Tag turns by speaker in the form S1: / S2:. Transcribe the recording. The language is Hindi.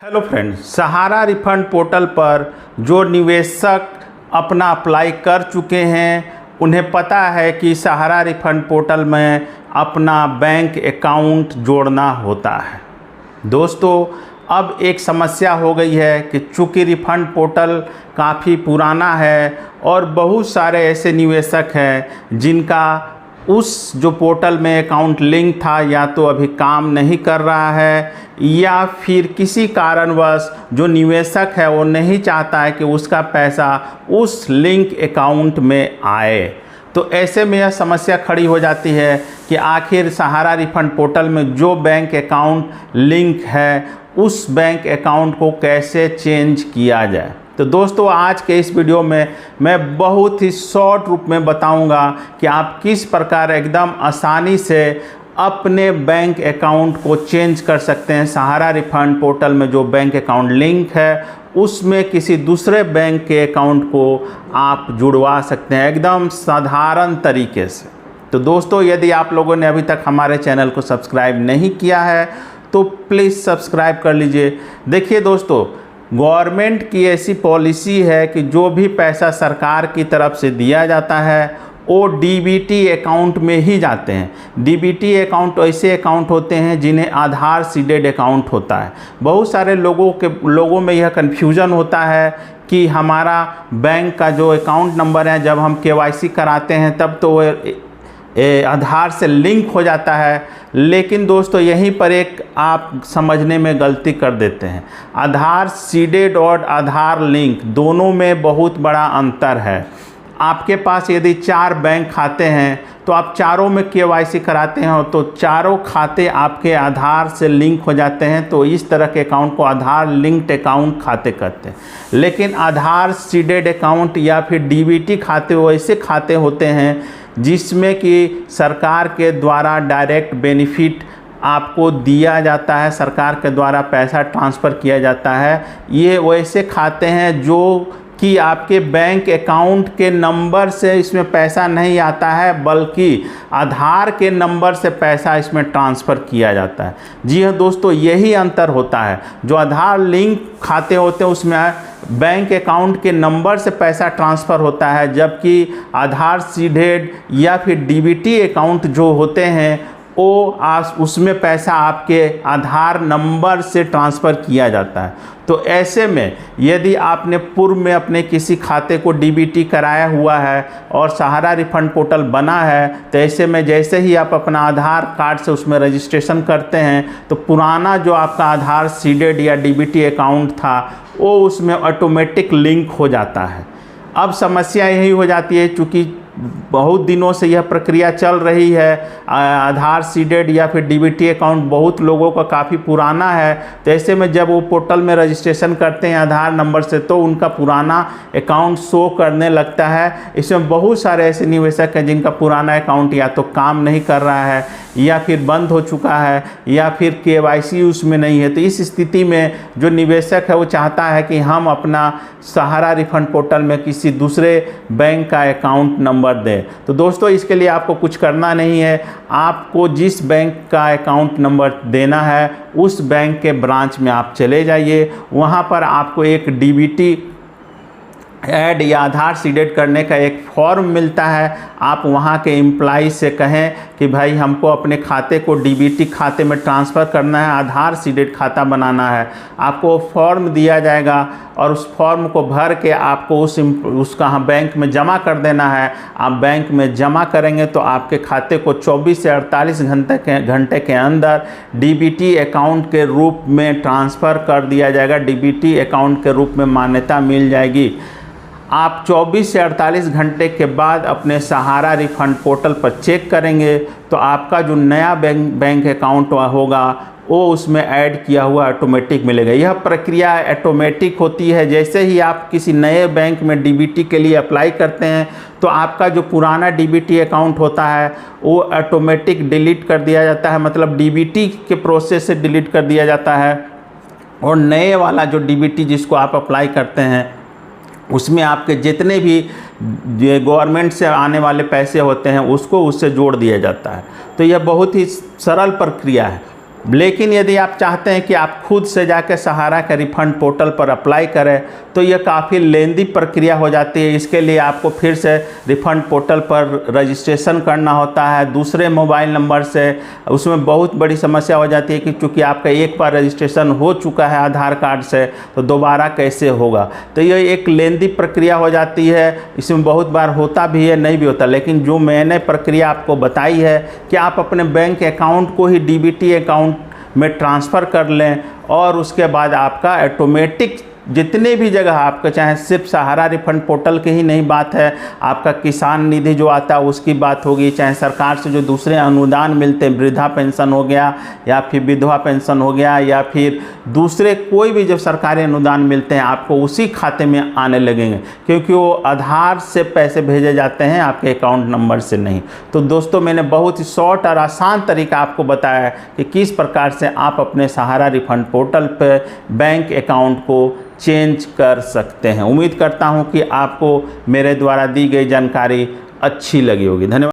S1: हेलो फ्रेंड्स, सहारा रिफंड पोर्टल पर जो निवेशक अपना अप्लाई कर चुके हैं उन्हें पता है कि सहारा रिफंड पोर्टल में अपना बैंक अकाउंट जोड़ना होता है। दोस्तों, अब एक समस्या हो गई है कि चूँकि रिफंड पोर्टल काफ़ी पुराना है और बहुत सारे ऐसे निवेशक हैं जिनका उस जो पोर्टल में अकाउंट लिंक था या तो अभी काम नहीं कर रहा है या फिर किसी कारणवश जो निवेशक है वो नहीं चाहता है कि उसका पैसा उस लिंक अकाउंट में आए। तो ऐसे में यह समस्या खड़ी हो जाती है कि आखिर सहारा रिफंड पोर्टल में जो बैंक अकाउंट लिंक है उस बैंक अकाउंट को कैसे चेंज किया जाए। तो दोस्तों, आज के इस वीडियो में मैं बहुत ही शॉर्ट रूप में बताऊंगा कि आप किस प्रकार एकदम आसानी से अपने बैंक अकाउंट को चेंज कर सकते हैं। सहारा रिफंड पोर्टल में जो बैंक अकाउंट लिंक है उसमें किसी दूसरे बैंक के अकाउंट को आप जुड़वा सकते हैं एकदम साधारण तरीके से। तो दोस्तों, यदि आप लोगों ने अभी तक हमारे चैनल को सब्सक्राइब नहीं किया है तो प्लीज़ सब्सक्राइब कर लीजिए। देखिए दोस्तों, गवर्नमेंट की ऐसी पॉलिसी है कि जो भी पैसा सरकार की तरफ से दिया जाता है वो डीबीटी अकाउंट में ही जाते हैं। डीबीटी अकाउंट ऐसे अकाउंट होते हैं जिन्हें आधार सीडेड अकाउंट होता है। बहुत सारे लोगों में यह कन्फ्यूज़न होता है कि हमारा बैंक का जो अकाउंट नंबर है जब हम केवाईसी कराते हैं तब तो आधार से लिंक हो जाता है, लेकिन दोस्तों यहीं पर एक आप समझने में गलती कर देते हैं। आधार सीडेड और आधार लिंक दोनों में बहुत बड़ा अंतर है। आपके पास यदि 4 बैंक खाते हैं तो आप चारों में केवाईसी कराते हैं तो चारों खाते आपके आधार से लिंक हो जाते हैं, तो इस तरह के अकाउंट को आधार लिंक्ड अकाउंट खाते कहते हैं। लेकिन आधार सीडेड अकाउंट या फिर डीबीटी खाते वैसे खाते होते हैं जिसमें कि सरकार के द्वारा डायरेक्ट बेनिफिट आपको दिया जाता है, सरकार के द्वारा पैसा ट्रांसफ़र किया जाता है। ये वैसे खाते हैं जो कि आपके बैंक अकाउंट के नंबर से इसमें पैसा नहीं आता है बल्कि आधार के नंबर से पैसा इसमें ट्रांसफ़र किया जाता है। जी हाँ दोस्तों, यही अंतर होता है। जो आधार लिंक खाते होते हैं उसमें बैंक अकाउंट के नंबर से पैसा ट्रांसफ़र होता है, जबकि आधार सीडेड या फिर डीबीटी अकाउंट जो होते हैं वो उसमें पैसा आपके आधार नंबर से ट्रांसफ़र किया जाता है। तो ऐसे में यदि आपने पूर्व में अपने किसी खाते को डीबीटी कराया हुआ है और सहारा रिफंड पोर्टल बना है तो ऐसे में जैसे ही आप अपना आधार कार्ड से उसमें रजिस्ट्रेशन करते हैं तो पुराना जो आपका आधार सीडेड या डीबीटी अकाउंट था वो उसमें ऑटोमेटिक लिंक हो जाता है। अब समस्या यही हो जाती है, चूँकि बहुत दिनों से यह प्रक्रिया चल रही है, आधार सीडेड या फिर डीबीटी अकाउंट बहुत लोगों का काफ़ी पुराना है, तो ऐसे में जब वो पोर्टल में रजिस्ट्रेशन करते हैं आधार नंबर से तो उनका पुराना अकाउंट शो करने लगता है। इसमें बहुत सारे ऐसे निवेशक हैं जिनका पुराना अकाउंट या तो काम नहीं कर रहा है या फिर बंद हो चुका है या फिर केवाईसी उसमें नहीं है। तो इस स्थिति में जो निवेशक है वो चाहता है कि हम अपना सहारा रिफंड पोर्टल में किसी दूसरे बैंक का अकाउंट नंबर दें। तो दोस्तों, इसके लिए आपको कुछ करना नहीं है। आपको जिस बैंक का अकाउंट नंबर देना है उस बैंक के ब्रांच में आप चले जाइए। वहाँ पर आपको एक डीबीटी ऐड या आधार सीडेड करने का एक फॉर्म मिलता है। आप वहाँ के एम्प्लॉय से कहें कि भाई हमको अपने खाते को डीबीटी खाते में ट्रांसफ़र करना है, आधार सीडेड खाता बनाना है। आपको फॉर्म दिया जाएगा और उस फॉर्म को भर के आपको उसका बैंक में जमा कर देना है। आप बैंक में जमा करेंगे तो आपके खाते को 24 से 48 घंटे के अंदर डीबीटी अकाउंट के रूप में ट्रांसफ़र कर दिया जाएगा। डीबीटी अकाउंट के रूप में मान्यता मिल जाएगी। आप 24 से 48 घंटे के बाद अपने सहारा रिफंड पोर्टल पर चेक करेंगे तो आपका जो नया बैंक अकाउंट होगा वो उसमें ऐड किया हुआ ऑटोमेटिक मिलेगा। यह प्रक्रिया ऑटोमेटिक होती है। जैसे ही आप किसी नए बैंक में डीबीटी के लिए अप्लाई करते हैं तो आपका जो पुराना डीबीटी अकाउंट होता है वो ऑटोमेटिक डिलीट कर दिया जाता है, मतलब डीबीटी के प्रोसेस से डिलीट कर दिया जाता है और नए वाला जो डीबीटी जिसको आप अप्लाई करते हैं उसमें आपके जितने भी गवर्नमेंट से आने वाले पैसे होते हैं उसको उससे जोड़ दिया जाता है। तो यह बहुत ही सरल प्रक्रिया है। लेकिन यदि आप चाहते हैं कि आप खुद से जाकर सहारा के रिफ़ंड पोर्टल पर अप्लाई करें तो यह काफ़ी लेंदी प्रक्रिया हो जाती है। इसके लिए आपको फिर से रिफ़ंड पोर्टल पर रजिस्ट्रेशन करना होता है दूसरे मोबाइल नंबर से। उसमें बहुत बड़ी समस्या हो जाती है कि चूँकि आपका एक बार रजिस्ट्रेशन हो चुका है आधार कार्ड से तो दोबारा कैसे होगा। तो यह एक लेंदी प्रक्रिया हो जाती है। इसमें बहुत बार होता भी है, नहीं भी होता। लेकिन जो मैंने प्रक्रिया आपको बताई है कि आप अपने बैंक अकाउंट को ही डीबीटी अकाउंट में ट्रांसफ़र कर लें और उसके बाद आपका ऑटोमेटिक जितने भी जगह आपका, चाहे सिर्फ सहारा रिफ़ंड पोर्टल की ही नहीं बात है, आपका किसान निधि जो आता है उसकी बात होगी, चाहे सरकार से जो दूसरे अनुदान मिलते हैं, वृद्धा पेंशन हो गया या फिर विधवा पेंशन हो गया या फिर दूसरे कोई भी जब सरकारी अनुदान मिलते हैं आपको उसी खाते में आने लगेंगे, क्योंकि वो आधार से पैसे भेजे जाते हैं आपके अकाउंट नंबर से नहीं। तो दोस्तों मैंने बहुत ही शॉर्ट और आसान तरीका आपको बताया है कि किस प्रकार से आप अपने सहारा रिफ़ंड पोर्टल पर बैंक अकाउंट को चेंज कर सकते हैं। उम्मीद करता हूं कि आपको मेरे द्वारा दी गई जानकारी अच्छी लगी होगी। धन्यवाद।